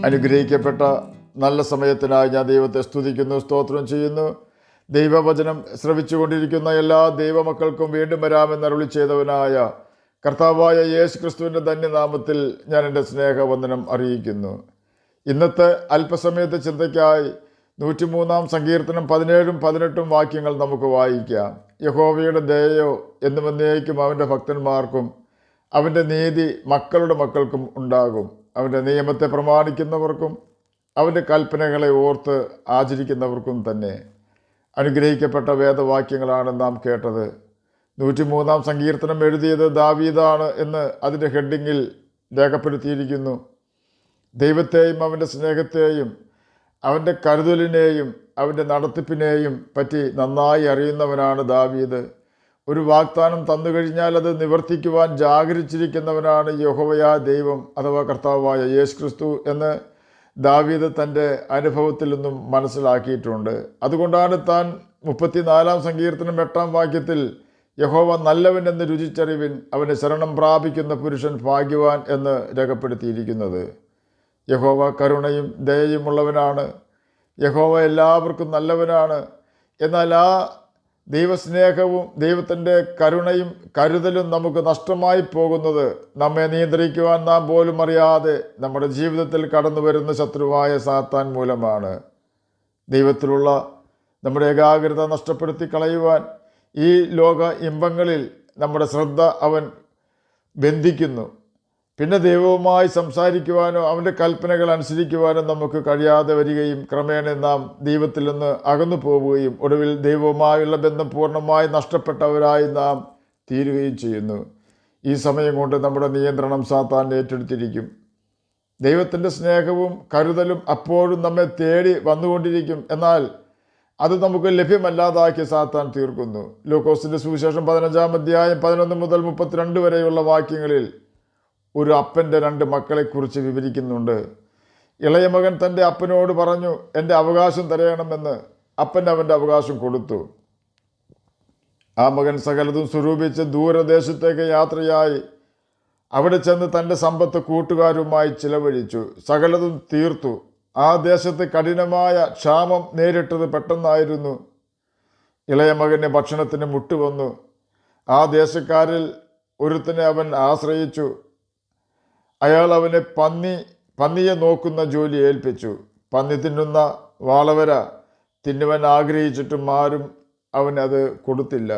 അനുഗ്രഹിക്കപ്പെട്ട നല്ല സമയത്തിനായി ഞാൻ ദൈവത്തെ സ്തുതിക്കുന്നു, സ്തോത്രം ചെയ്യുന്നു. ദൈവവചനം ശ്രവിച്ചുകൊണ്ടിരിക്കുന്ന എല്ലാ ദൈവമക്കൾക്കും വീണ്ടും വരാമെന്ന് അരുളി ചെയ്തവനായ കർത്താവായ യേശു ക്രിസ്തുവിൻ്റെ ധന്യനാമത്തിൽ ഞാൻ എൻ്റെ സ്നേഹവന്ദനം അറിയിക്കുന്നു. ഇന്നത്തെ അല്പസമയത്തെ ചിന്തയ്ക്കായി 103 സങ്കീർത്തനം 17-18 വാക്യങ്ങൾ നമുക്ക് വായിക്കാം. യഹോവയുടെ ദയയോ എന്നും എന്നേക്കും അവൻ്റെ ഭക്തന്മാർക്കും അവൻ്റെ നീതി മക്കളുടെ മക്കൾക്കും ഉണ്ടാകും. അവൻ്റെ നിയമത്തെ പ്രമാണിക്കുന്നവർക്കും അവൻ്റെ കൽപ്പനകളെ ഓർത്ത് ആചരിക്കുന്നവർക്കും തന്നെ. അനുഗ്രഹിക്കപ്പെട്ട വേദവാക്യങ്ങളാണ് നാം കേട്ടത്. 103 സങ്കീർത്തനം എഴുതിയത് ദാവീദാണ് എന്ന് അതിൻ്റെ ഹെഡിങ്ങിൽ രേഖപ്പെടുത്തിയിരിക്കുന്നു. ദൈവത്തെയും അവൻ്റെ സ്നേഹത്തെയും അവൻ്റെ കരുതലിനെയും അവൻ്റെ നടത്തിപ്പിനെയും പറ്റി നന്നായി അറിയുന്നവനാണ് ദാവീദ്. ഒരു വാഗ്ദാനം തന്നു കഴിഞ്ഞാൽ അത് നിവർത്തിക്കുവാൻ ജാഗരിച്ചിരിക്കുന്നവനാണ് യഹോവയായ ദൈവം അഥവാ കർത്താവായ യേശു ക്രിസ്തു എന്ന് ദാവീദ് തൻ്റെ അനുഭവത്തിൽ നിന്നും മനസ്സിലാക്കിയിട്ടുണ്ട്. അതുകൊണ്ടാണ് താൻ 34 സങ്കീർത്തനം 8 വാക്യത്തിൽ യഹോവ നല്ലവൻ എന്ന് രുചിച്ചറിവിൻ, അവന് ശരണം പ്രാപിക്കുന്ന പുരുഷൻ ഭാഗ്യവാൻ എന്ന് രേഖപ്പെടുത്തിയിരിക്കുന്നത്. യഹോവ കരുണയും ദയയും ഉള്ളവനാണ്. യഹോവ എല്ലാവർക്കും നല്ലവനാണ്. എന്നാൽ ആ ദൈവസ്നേഹവും ദൈവത്തിൻ്റെ കരുണയും കരുതലും നമുക്ക് നഷ്ടമായി പോകുന്നത് നമ്മെ നിയന്ത്രിക്കുവാൻ നാം പോലും അറിയാതെ നമ്മുടെ ജീവിതത്തിൽ കടന്നു വരുന്ന ശത്രുവായ സാത്താൻ മൂലമാണ്. ദൈവത്തിലുള്ള നമ്മുടെ ഏകാഗ്രത നഷ്ടപ്പെടുത്തി കളയുവാൻ ഈ ലോക ഇമ്പങ്ങളിൽ നമ്മുടെ ശ്രദ്ധ അവൻ ബന്ധിക്കുന്നു. പിന്നെ ദൈവവുമായി സംസാരിക്കുവാനോ അവൻ്റെ കൽപ്പനകൾ അനുസരിക്കുവാനോ നമുക്ക് കഴിയാതെ വരികയും ക്രമേണ നാം ദൈവത്തിൽ നിന്ന് അകന്നു പോവുകയും ഒടുവിൽ ദൈവവുമായുള്ള ബന്ധം പൂർണ്ണമായി നഷ്ടപ്പെട്ടവരായി നാം തീരുകയും ചെയ്യുന്നു. ഈ സമയം കൊണ്ട് നമ്മുടെ നിയന്ത്രണം സാത്താൻ ഏറ്റെടുത്തിരിക്കും. ദൈവത്തിൻ്റെ സ്നേഹവും കരുതലും അപ്പോഴും നമ്മെ തേടി വന്നുകൊണ്ടിരിക്കും. എന്നാൽ അത് നമുക്ക് ലഭ്യമല്ലാതാക്കി സാത്താൻ തീർക്കുന്നു. ലൂക്കോസിൻ്റെ സുവിശേഷം 15 അധ്യായം 11 മുതൽ 32 വരെയുള്ള വാക്യങ്ങളിൽ ഒരു അപ്പൻ്റെ 2 മക്കളെക്കുറിച്ച് വിവരിക്കുന്നുണ്ട്. ഇളയ മകൻ തൻ്റെ അപ്പനോട് പറഞ്ഞു, എൻ്റെ അവകാശം തരയണമെന്ന്. അപ്പൻ അവൻ്റെ അവകാശം കൊടുത്തു. ആ മകൻ സകലതും സ്വരൂപിച്ച് ദൂരദേശത്തേക്ക് യാത്രയായി അവിടെ ചെന്ന് തൻ്റെ സമ്പത്ത് കൂട്ടുകാരുമായി ചിലവഴിച്ചു. സകലതും തീർത്തു. ആ ദേശത്ത് കഠിനമായ ക്ഷാമം നേരിട്ടത് പെട്ടെന്നായിരുന്നു. ഇളയ മകന് ഭക്ഷണത്തിന് മുട്ടുവന്നു. ആ ദേശക്കാരിൽ ഒരുത്തനെ അവൻ ആശ്രയിച്ചു. അയാൾ അവനെ പന്നിയെ നോക്കുന്ന ജോലി ഏൽപ്പിച്ചു. പന്നി തിന്നുന്ന വാളവര തിന്നുവാൻ ആഗ്രഹിച്ചിട്ടും ആരും അവനത് കൊടുത്തില്ല.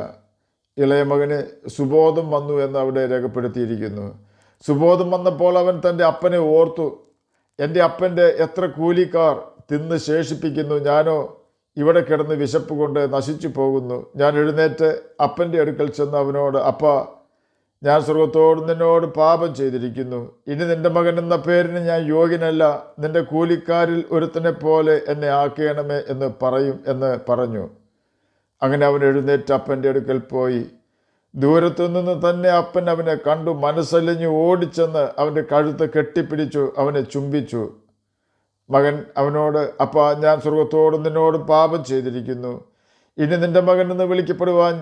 ഇളയ മകന് സുബോധം വന്നു എന്ന് അവിടെ രേഖപ്പെടുത്തിയിരിക്കുന്നു. സുബോധം വന്നപ്പോൾ അവൻ തൻ്റെ അപ്പനെ ഓർത്തു, എൻ്റെ അപ്പൻ്റെ എത്ര കൂലിക്കാർ തിന്ന് ശേഷിപ്പിക്കുന്നു, ഞാനോ ഇവിടെ കിടന്ന് വിശപ്പ് കൊണ്ട് നശിച്ചു പോകുന്നു. ഞാൻ എഴുന്നേറ്റ് അപ്പൻ്റെ അടുക്കൽ ചെന്ന് അവനോട്, അപ്പാ, ഞാൻ സ്വർഗത്തോട് നിന്നോട് പാപം ചെയ്തിരിക്കുന്നു. ഇനി നിൻ്റെ മകൻ എന്ന പേരിന് ഞാൻ യോഗ്യനല്ല. നിൻ്റെ കൂലിക്കാരിൽ ഒരുത്തനെ പോലെ എന്നെ ആക്കേണമേ എന്ന് പറയും എന്ന് പറഞ്ഞു. അങ്ങനെ അവൻ എഴുന്നേറ്റ് അപ്പൻ്റെ അടുക്കൽ പോയി. ദൂരത്തു നിന്ന് തന്നെ അപ്പൻ അവനെ കണ്ടു. മനസ്സലിഞ്ഞ് ഓടിച്ചെന്ന് അവൻ്റെ കഴുത്ത് കെട്ടിപ്പിടിച്ചു അവനെ ചുംബിച്ചു. മകൻ അവനോട്, അപ്പാ, ഞാൻ സ്വർഗത്തോട് നിന്നോട് പാപം ചെയ്തിരിക്കുന്നു. ഇനി നിൻ്റെ മകൻ എന്ന് വിളിക്കപ്പെടുവാൻ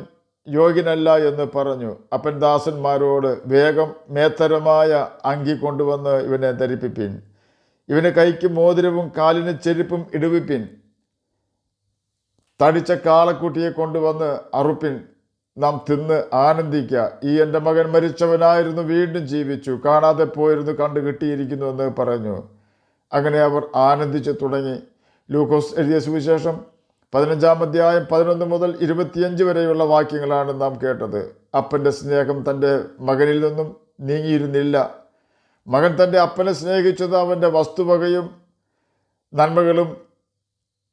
യോഗ്യനല്ല എന്ന് പറഞ്ഞു. അപ്പൻ ദാസന്മാരോട്, വേഗം മേത്തരമായ അങ്കി കൊണ്ടുവന്ന് ഇവനെ ധരിപ്പിപ്പിൻ. ഇവന് കൈക്ക് മോതിരവും കാലിന് ചെരുപ്പും ഇടുവിപ്പിൻ. തടിച്ച കാളക്കുട്ടിയെ കൊണ്ടുവന്ന് അറുപ്പിൻ. നാം തിന്ന് ആനന്ദിക്കുക. ഈ എൻ്റെ മകൻ മരിച്ചവനായിരുന്നു, വീണ്ടും ജീവിച്ചു. കാണാതെ പോയിരുന്നു, കണ്ടു കിട്ടിയിരിക്കുന്നു എന്ന് പറഞ്ഞു. അങ്ങനെ അവർ ആനന്ദിച്ചു തുടങ്ങി. ലൂക്കോസ് എഴുതിയ സുവിശേഷം 15 അധ്യായം 11 മുതൽ 25 വരെയുള്ള വാക്യങ്ങളാണ് നാം കേട്ടത്. അപ്പൻ്റെ സ്നേഹം തൻ്റെ മകനിൽ നിന്നും നീങ്ങിയിരുന്നില്ല. മകൻ തൻ്റെ അപ്പനെ സ്നേഹിച്ചത് അവൻ്റെ വസ്തുവകയും നന്മകളും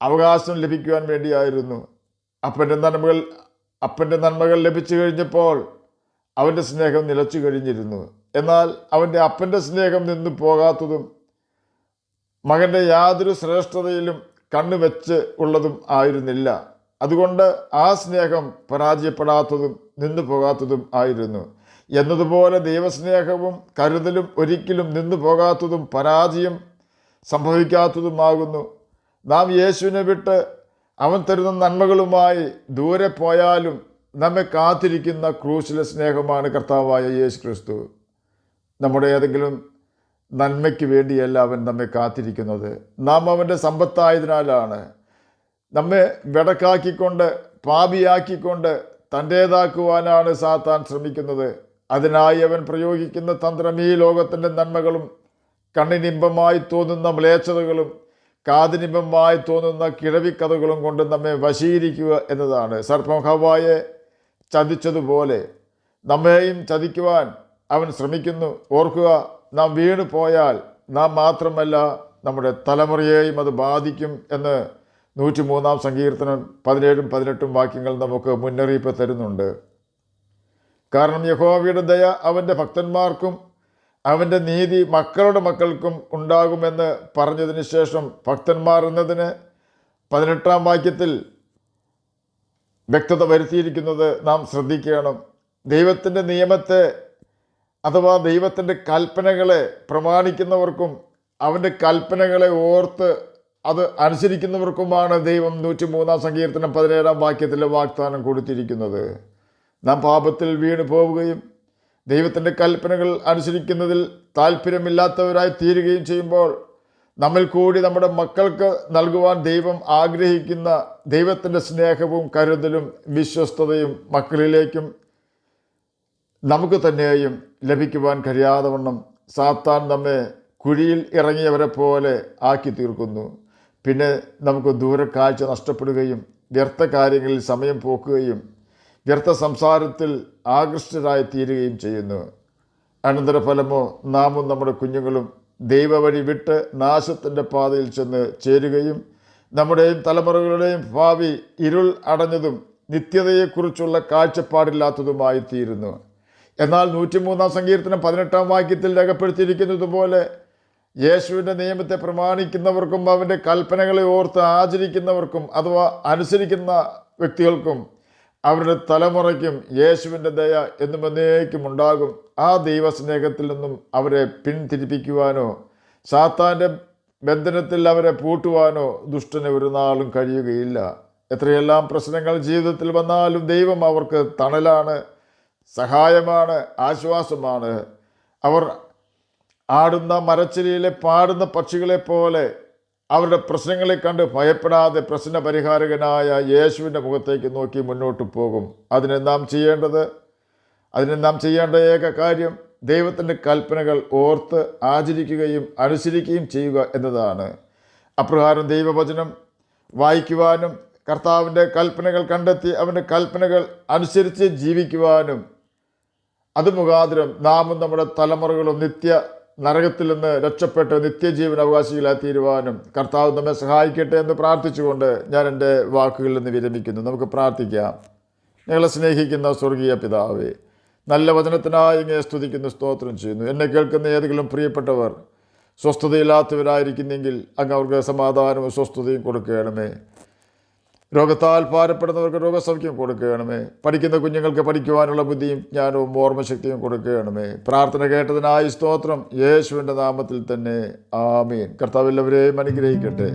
അവകാശം ലഭിക്കുവാൻ വേണ്ടിയായിരുന്നു. അപ്പൻ്റെ നന്മകൾ ലഭിച്ചു കഴിഞ്ഞപ്പോൾ അവൻ്റെ സ്നേഹം നിലച്ചു കഴിഞ്ഞിരുന്നു. എന്നാൽ അവൻ്റെ അപ്പൻ്റെ സ്നേഹം നിന്നു പോകാത്തതും മകൻ്റെ യാതൊരു ശ്രേഷ്ഠതയിലും കണ്ണുവെച്ച് ഉള്ളതും ആയിരുന്നില്ല. അതുകൊണ്ട് ആ സ്നേഹം പരാജയപ്പെടാത്തതും നിന്നു പോകാത്തതും ആയിരുന്നു. എന്നതുപോലെ ദൈവസ്നേഹവും കരുതലും ഒരിക്കലും നിന്നു പോകാത്തതും പരാജയം സംഭവിക്കാത്തതുമാകുന്നു. നാം യേശുവിനെ വിട്ട് അവൻ തരുന്ന നന്മകളുമായി ദൂരെ പോയാലും നമ്മെ കാത്തിരിക്കുന്ന ക്രൂശിലെ സ്നേഹമാണ് കർത്താവായ യേശു ക്രിസ്തു. നമ്മുടെ ഏതെങ്കിലും നന്മയ്ക്ക് വേണ്ടിയല്ല അവൻ നമ്മെ കാത്തിരിക്കുന്നത്. നാം അവൻ്റെ സമ്പത്തായതിനാലാണ്. നമ്മെ വെടക്കാക്കിക്കൊണ്ട് പാപിയാക്കിക്കൊണ്ട് തൻ്റേതാക്കുവാനാണ് സാത്താൻ ശ്രമിക്കുന്നത്. അതിനായി അവൻ പ്രയോഗിക്കുന്ന തന്ത്രം ഈ ലോകത്തിൻ്റെ നന്മകളും കണ്ണിനിമ്പമായി തോന്നുന്ന മ്ലേച്ഛതകളും കാതിനിമ്പമായി തോന്നുന്ന കിഴവിക്കഥകളും കൊണ്ട് നമ്മെ വശീകരിക്കുക എന്നതാണ്. സർപ്പം ഹവ്വായെ ചതിച്ചതുപോലെ നമ്മെയും ചതിക്കുവാൻ അവൻ ശ്രമിക്കുന്നു. ഓർക്കുക, നാം വീണു പോയാൽ നാം മാത്രമല്ല നമ്മുടെ തലമുറയെയും അത് ബാധിക്കും എന്ന് 103 സങ്കീർത്തനം 17-18 വാക്യങ്ങൾ നമുക്ക് മുന്നറിയിപ്പ് തരുന്നുണ്ട്. കാരണം യഹോവയുടെ ദയ അവൻ്റെ ഭക്തന്മാർക്കും അവൻ്റെ നീതി മക്കളുടെ മക്കൾക്കും ഉണ്ടാകുമെന്ന് പറഞ്ഞതിന് ശേഷം ഭക്തന്മാർ എന്നതിന് 18 വാക്യത്തിൽ വ്യക്തത വരുത്തിയിരിക്കുന്നത് നാം ശ്രദ്ധിക്കണം. ദൈവത്തിൻ്റെ നിയമത്തെ അഥവാ ദൈവത്തിൻ്റെ കൽപ്പനകളെ പ്രമാണിക്കുന്നവർക്കും അവൻ്റെ കൽപ്പനകളെ ഓർത്ത് അത് അനുസരിക്കുന്നവർക്കുമാണ് ദൈവം 103 സങ്കീർത്തനം 17 വാക്യത്തിലെ വാഗ്ദാനം കൊടുത്തിരിക്കുന്നത്. നാം പാപത്തിൽ വീണു പോവുകയും ദൈവത്തിൻ്റെ കൽപ്പനകൾ അനുസരിക്കുന്നതിൽ താല്പര്യമില്ലാത്തവരായി തീരുകയും ചെയ്യുമ്പോൾ നമ്മിൽ കൂടി നമ്മുടെ മക്കൾക്ക് നൽകുവാൻ ദൈവം ആഗ്രഹിക്കുന്ന ദൈവത്തിൻ്റെ സ്നേഹവും കരുതലും വിശ്വസ്തതയും മക്കളിലേക്കും നമുക്ക് തന്നെയും ലഭിക്കുവാൻ കഴിയാതെ വണ്ണം സാത്താൻ നമ്മെ കുഴിയിൽ ഇറങ്ങിയവരെ പോലെ ആക്കി തീർക്കുന്നു. പിന്നെ നമുക്ക് ദൂരക്കാഴ്ച നഷ്ടപ്പെടുകയും വ്യർത്ഥ കാര്യങ്ങളിൽ സമയം പോക്കുകയും വ്യർത്ഥ സംസാരത്തിൽ ആകൃഷ്ടരായി തീരുകയും ചെയ്യുന്നു. അനന്തരഫലമോ നാമും നമ്മുടെ കുഞ്ഞുങ്ങളും ദൈവവഴി വിട്ട് നാശത്തിൻ്റെ പാതയിൽ ചെന്ന് ചേരുകയും നമ്മുടെയും തലമുറകളുടെയും ഭാവി ഇരുൾ അടഞ്ഞതും നിത്യതയെക്കുറിച്ചുള്ള കാഴ്ചപ്പാടില്ലാത്തതുമായി തീരുന്നു. എന്നാൽ 103 സങ്കീർത്തനം 18 വാക്യത്തിൽ രേഖപ്പെടുത്തിയിരിക്കുന്നത് പോലെ യേശുവിൻ്റെ നിയമത്തെ പ്രമാണിക്കുന്നവർക്കും അവൻ്റെ കൽപ്പനകളെ ഓർത്ത് ആചരിക്കുന്നവർക്കും അഥവാ അനുസരിക്കുന്ന വ്യക്തികൾക്കും അവരുടെ തലമുറയ്ക്കും യേശുവിൻ്റെ ദയ എന്നും എന്നേക്കും ഉണ്ടാകും. ആ ദൈവസ്നേഹത്തിൽ നിന്നും അവരെ പിന്തിരിപ്പിക്കുവാനോ സാത്താൻ്റെ ബന്ധനത്തിൽ അവരെ പൂട്ടുവാനോ ദുഷ്ടന് ഒരു നാളും കഴിയുകയില്ല. എത്രയെല്ലാം പ്രശ്നങ്ങൾ ജീവിതത്തിൽ വന്നാലും ദൈവം അവർക്ക് തണലാണ്, സഹായമാണ്, ആശ്വാസമാണ്. അവർ ആടുന്ന മരച്ചിരിയിലെ പാടുന്ന പക്ഷികളെ പോലെ അവരുടെ പ്രശ്നങ്ങളെ കണ്ട് ഭയപ്പെടാതെ പ്രശ്ന പരിഹാരകനായ യേശുവിൻ്റെ മുഖത്തേക്ക് നോക്കി മുന്നോട്ട് പോകും. അതിന് നാം ചെയ്യേണ്ട ഏക കാര്യം ദൈവത്തിൻ്റെ കൽപ്പനകൾ ഓർത്ത് ആചരിക്കുകയും അനുസരിക്കുകയും ചെയ്യുക എന്നതാണ്. അപ്രകാരം ദൈവവചനം വായിക്കുവാനും കർത്താവിൻ്റെ കൽപ്പനകൾ കണ്ടെത്തി അവൻ്റെ കൽപ്പനകൾ അനുസരിച്ച് ജീവിക്കുവാനും അത് മുഖാന്തരം നാമും നമ്മുടെ തലമുറകളും നരകത്തിൽ നിന്ന് രക്ഷപ്പെട്ട് നിത്യജീവൻ അവകാശികളായി തീരുവാനും കർത്താവ് നമ്മെ സഹായിക്കട്ടെ എന്ന് പ്രാർത്ഥിച്ചുകൊണ്ട് ഞാൻ എൻ്റെ വാക്കുകളിൽ നിന്ന് വിരമിക്കുന്നു. നമുക്ക് പ്രാർത്ഥിക്കാം. ഞങ്ങളെ സ്നേഹിക്കുന്ന സ്വർഗീയ പിതാവേ, നല്ല വചനത്തിനായി ഇങ്ങനെ സ്തുതിക്കുന്നു, സ്തോത്രം ചെയ്യുന്നു. എന്നെ കേൾക്കുന്ന ഏതെങ്കിലും പ്രിയപ്പെട്ടവർ സ്വസ്ഥതയില്ലാത്തവരായിരിക്കുന്നെങ്കിൽ അങ്ങ് അവർക്ക് സമാധാനവും സ്വസ്ഥതയും കൊടുക്കണമേ. രോഗത്താൽ ഭാരപ്പെടുന്നവർക്ക് രോഗസൗഖ്യം കൊടുക്കണമേ. പഠിക്കുന്ന കുഞ്ഞുങ്ങൾക്ക് പഠിക്കുവാനുള്ള ബുദ്ധിയും ജ്ഞാനവും ഓർമ്മശക്തിയും കൊടുക്കണമേ. പ്രാർത്ഥന കേട്ടതിനായി സ്തോത്രം. യേശുവിൻ്റെ നാമത്തിൽ തന്നെ ആമീൻ. കർത്താവ് എല്ലാവരെയും അനുഗ്രഹിക്കട്ടെ.